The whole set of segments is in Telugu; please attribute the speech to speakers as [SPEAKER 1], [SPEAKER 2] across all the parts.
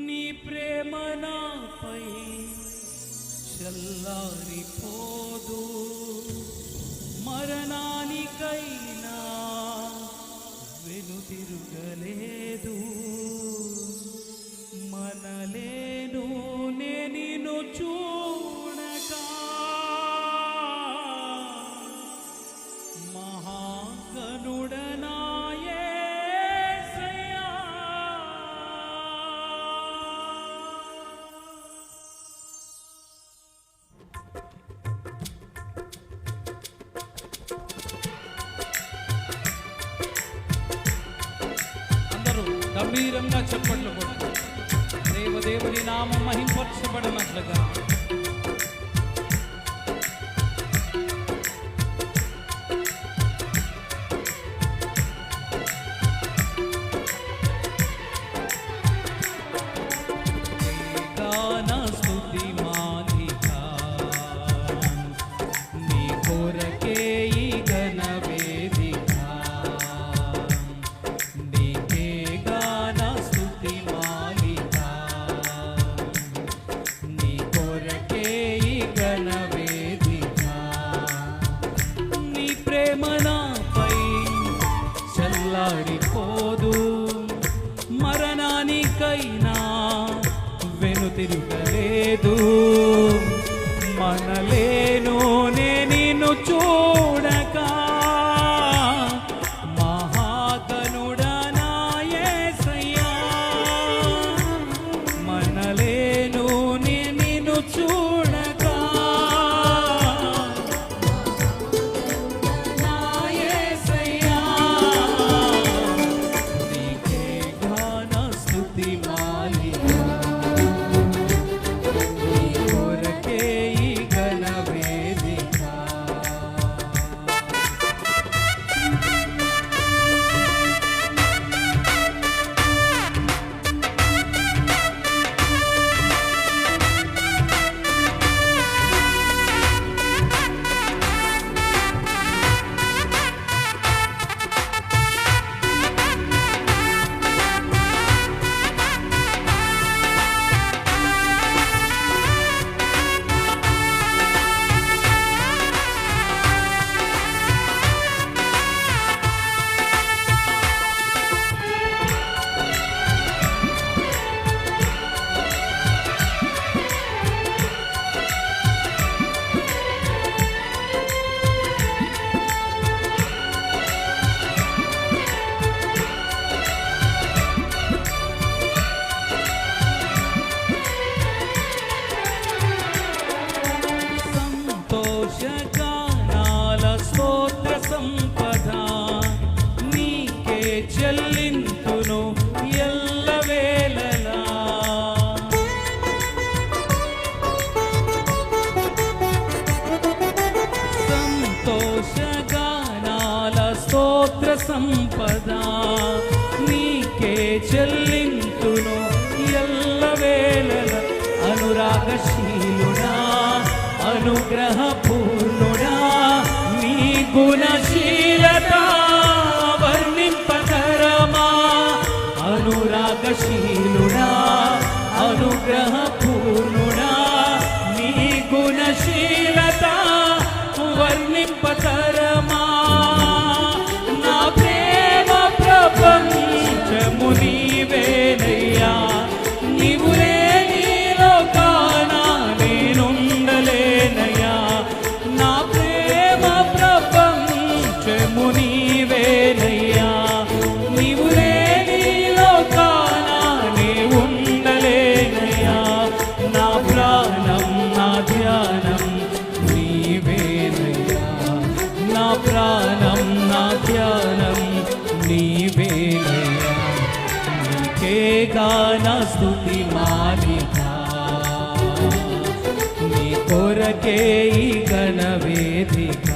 [SPEAKER 1] నీ ప్రేమ నాపై చల్లారిపోదు, మరణానికైనా వెనుతిరుగలేదు. మనలేను నేను చూడక మహాగణుడనా గంభీరంగా చెప్పట్లు కొట్టు. దేవదేవుని నామం మహింపరచబడినట్లుగా గాన స్తుతి మాలిక నీ కొరకే ఈ ఘన వేదిక, నీకే గాన స్తుతి మాలిక, నీ కొరకే ఈ ఘన వేదిక. నీ ప్రేమ నాపై చల్లారిపోదు, మరణానికైనా వెనుతిరుగలేదు. మనలేను నిన్ను చూడక మహాగణుడనా యేసయ్యా, మనలేను నిన్ను చూడక నా యేసయ్యా, నీకే గాన స్తుతి మాలిక, సంతోషగానాల స్తోత్ర సంపద నీకే చెల్లింతును ఎల్లవేళలా. సంతోషగానాల స్తోత్ర సంపద నీకే చెల్లింతును ఎల్లవేళలా. అనురాగశీలుడా అనుగ్రహ పూర్ణుడా నీ గుణశీలత వర్ణింపతరమా. అనురాగశీలుడా అనుగ్రహ పూర్ణుడా నీ గుణశీలత వర్ణింపతరమా. నా ప్రేమ ప్రపంచము నీవేనయ్యా, నీవు లేని లోకాన నేనుండలేనయ్యా. నా ప్రేమ ప్రపంచము నీవేనయ్యా, నీవు లేని లోకాన నే ఉండలేనయ్యా. నా ప్రాణం నా ధ్యానం నా స్తుతి మాలిక నీ కొరకే ఈ ఘనవేదిక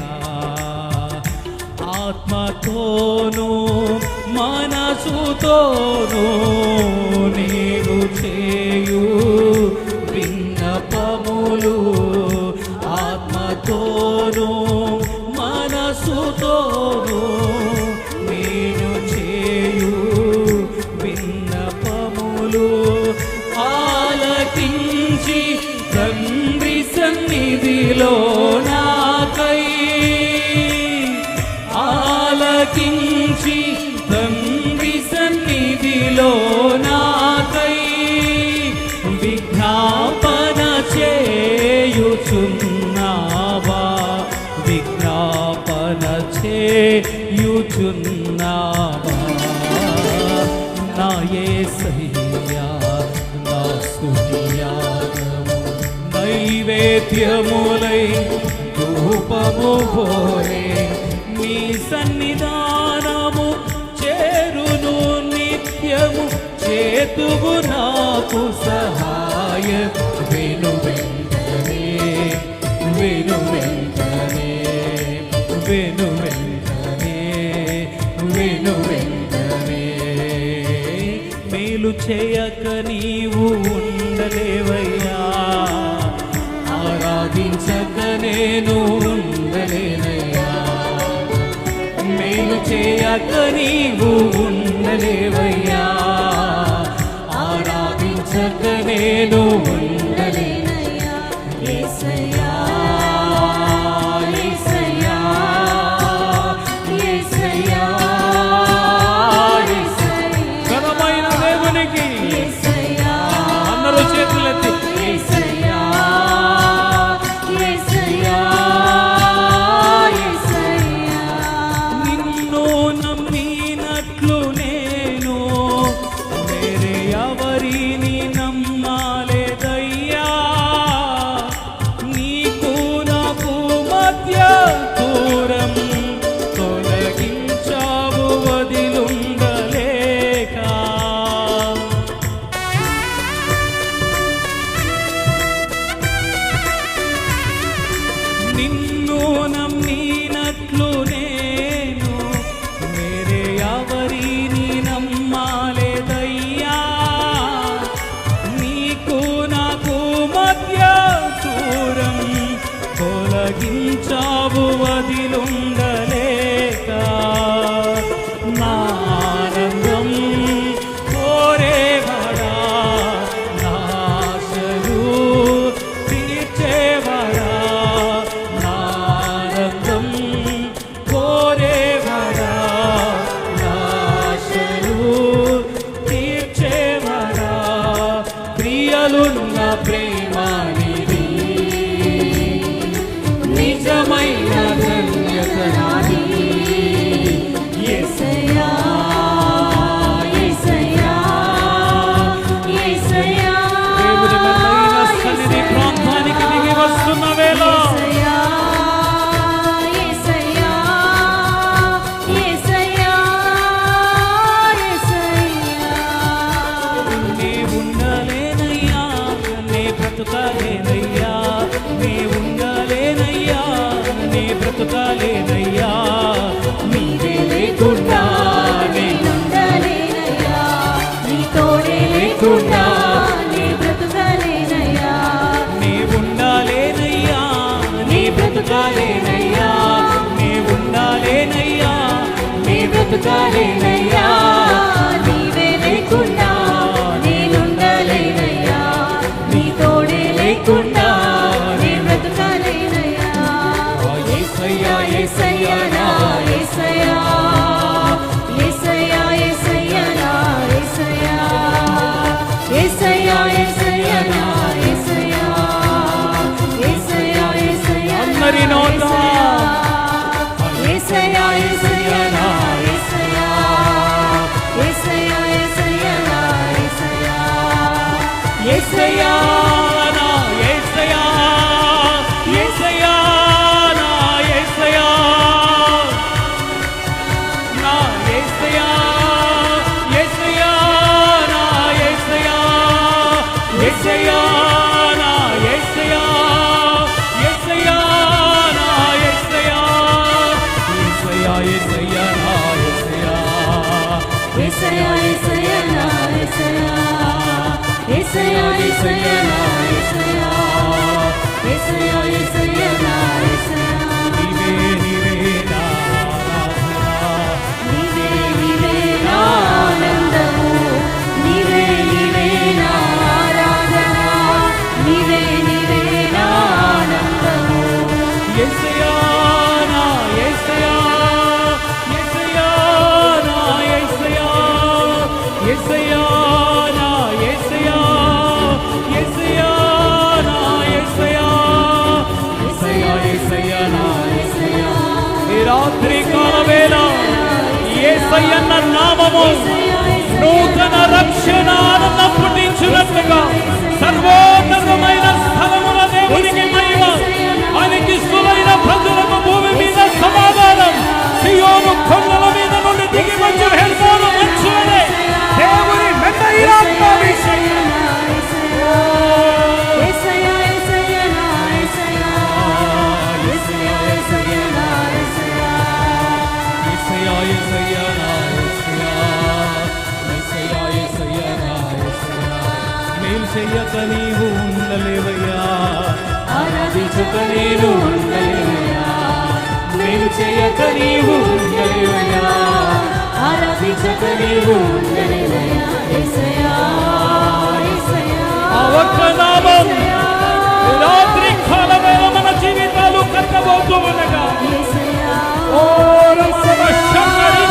[SPEAKER 1] ఆత్మతోను మనసుతోను నీవు చేయు విన్నపములు ఆత్మతోను మనసుతోను నేను చేయు విన్నపములు ఆలకించి తండ్రి సన్నిధిలో నాకై ఆలకించి తండ్రి సన్నిధిలో నాకై విజ్ఞాపన చేయుచున్నావా విజ్ఞాపన చేయుచున్నావా నా యేసయ్యా నా స్తుతియాగము నైవేద్యములై ధూపము పోరే నీ సన్నిధానము చేరును నిత్యము చేతువు నాకు సహాయ విను వెంటనే విను వెంటనే విను వెంటనే విను వెంటనే మేలు చేయక నీవు ఉండలేవయ్యా ఆరాధించక నేను ఉండలేనయ్యా మేలు చేయక నీవు ఉండలేవయ్యా ఆరాధించక నేను ఉండలేనయ్యా యేసయ్యా యేసయ్యా యేసయ్యా ఘనమైన దేవునికి అందరూ చేతులెత్తి యేసయ్యా యేసయ్యా నిన్ను నమ్మినట్లు నేను వేరే ఎవరిని నమ్మాలేదయ్యా నీకు నాకు మధ్య దూరం తొలగించావు వదిలుండలేక నిన్ను నమ్మినట్లు నేను వేరే ఎవరిని నమ్మాలేదయ్యా నీకు నాకు మధ్య దూరం తొలగించావు వదిలుండలేక నా ఆనందం కోరేవాడా నా ఆశలు తీర్చేవాడా నా ఆనందం కోరేవాడా నా ఆశలు తీర్చేవాడా ప్రియలున్న ప్రేమానిది నిజమైన ధన్యత నాది యేసయ్యా యేసయ్యా యేసయ్యా దేవుని బలమైన సన్నిధి ప్రాంతానికి దిగి వస్తున్న వేళ
[SPEAKER 2] యేసయ్యా యేసయ్యా యేసయ్యా
[SPEAKER 1] నీ ఉండలేనయ్యా నీ బ్రతుకాలేనయ్యా నీ ఉండలేనయ్యా నీ బ్రతుకాలేనయ్యా నీవే లేకుండా
[SPEAKER 2] ఉండలేనయ్యా నీ తోడే లేకుండా నీ బ్రతుకలేనయ్యా
[SPEAKER 1] నీ ఉండాలేనయ్యా నీ బ్రతుకాలేనయ్యా నీ ఉండాలేనయ్యా నీ బ్రతుకాలేనయ్యా
[SPEAKER 2] నీవే లేకుండా నేనుండలేనయ్యా నీ తోడే లేకుండా నీ బ్రతుకలేనయ్యా
[SPEAKER 1] యేసయ్యా యేసయ్యా
[SPEAKER 2] యేసయ్యా నా యేసయ్యా యేసయ్యా యేసయ్యా నా యేసయ్యా యేసయ్యా యేసయ్యా నా యేసయ్యా యేసయ్యా యేసయ్యా
[SPEAKER 1] అందరి నోట
[SPEAKER 2] యేసయ్యా యేసయ్యా నా యేసయ్యా
[SPEAKER 1] యేసయ్యన్న నామము నూతన రక్షణ ఆనందం పుట్టించినట్లుగా సర్వోన్నతమైన స్థలముల దేవునికి మహిమ, ఆయనకి ఇష్టమైన ప్రజలకు భూమి మీద సమాధానం. సియోను కొండల మీద నుండి దిగి వచ్చి హెల్మోను మంచు వలె దేవుని మెండైన ఆత్మాభిషేకం. మేలు చెయ్యక నీవు ఉండలేవయ్యా, ఆరాధించక నేను ఉండలేవయ్యా. మేలు చెయ్యక నీవు ఉండలేవయ్యా, ఆరాధించక నీవు ఉండలేవయ్యా. యేసయ్యా, యేసయ్యా, ఆ ఒక్క నామం రాత్రి కాలవేళ మన జీవితాలు కట్టబోతూ ఉండగా ఓ రమణ శంకరి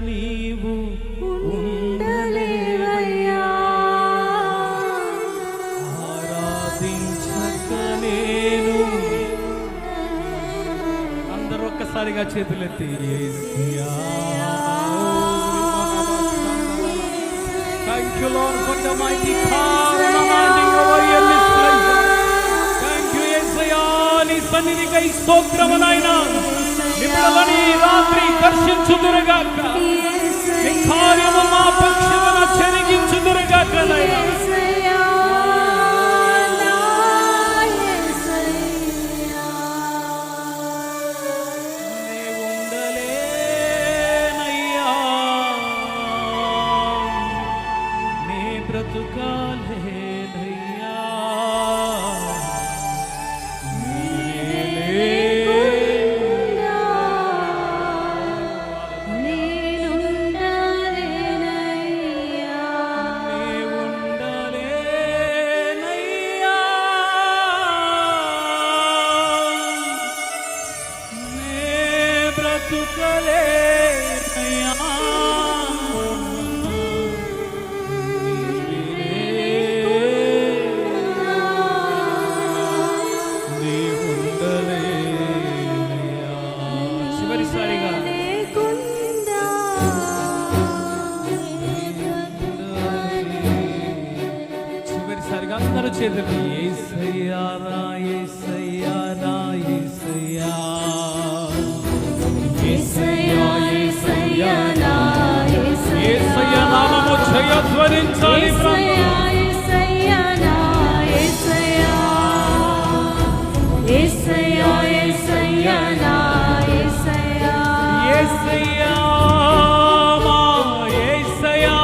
[SPEAKER 1] నీవు ఉండలేవయ్యా, ఆరాధించక నేను. అందరూ ఒక్కసారిగా చేతులెత్తి యేసయ్యా. Thank you Lord for the mighty power commanding over your life. Thank you యేసయ్యా, నీ సన్నిధికై స్తోత్రము నాయనా. మిమ్మల్ని రాత్రి దర్శించుదురుగాక, నీ కార్యము మా పక్షమున చెరిగించుదురుగాక నాయనా. నే ఉండలేనయ్యా, నే బ్రతుకాలేనయ్యా, అందరూ చేతులు యేసయ్యా నా యేసయ్యా నా యేసయ్యా, యేసయ్యా యేసయ్యా నా యేసయ్యా. యేసయ్యా నామము జయధ్వనించాలి. యేసయ్యా యేసయ్యా నా యేసయ్యా, యేసయ్యా యేసయ్యా నా యేసయ్యా, యేసయ్యా మా యేసయ్యా,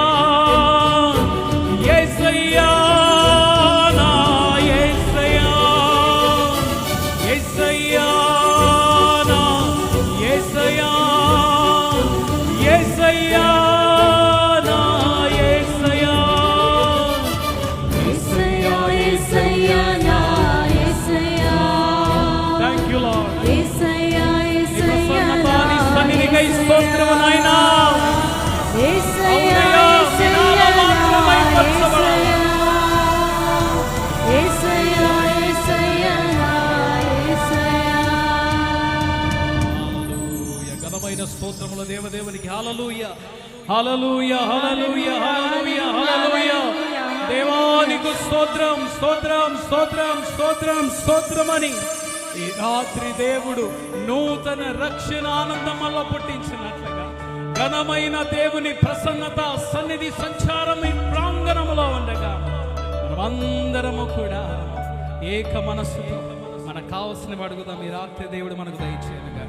[SPEAKER 1] యేసయ్యా స్తోత్రము నాయనా. యేసయ్యా యేసయ్యా మాత్రమై పరచబడాలి. యేసయ్యా యేసయ్యా యేసయ్యా. హల్లెలూయా. ఘనమైన స్తోత్రముల దేవదేవునికి హల్లెలూయా, హల్లెలూయా, హల్లెలూయా, హల్లెలూయా, హల్లెలూయా. దేవానికి స్తోత్రం, స్తోత్రం, స్తోత్రం, స్తోత్రం, స్తోత్రమని ఈ రాత్రి దేవుడు నూతన రక్షణ ఆనందం వల్ల పుట్టించినట్లుగా ఘనమైన దేవుని ప్రసన్నత సన్నిధి సంచారం ఈ ప్రాంగణములో ఉండగా మనమందరము కూడా ఏక మనస్సుతో మనకు కావలసినవి అడుగుదాం. ఈ రాత్రి దేవుడు మనకు దయచేయనుగా.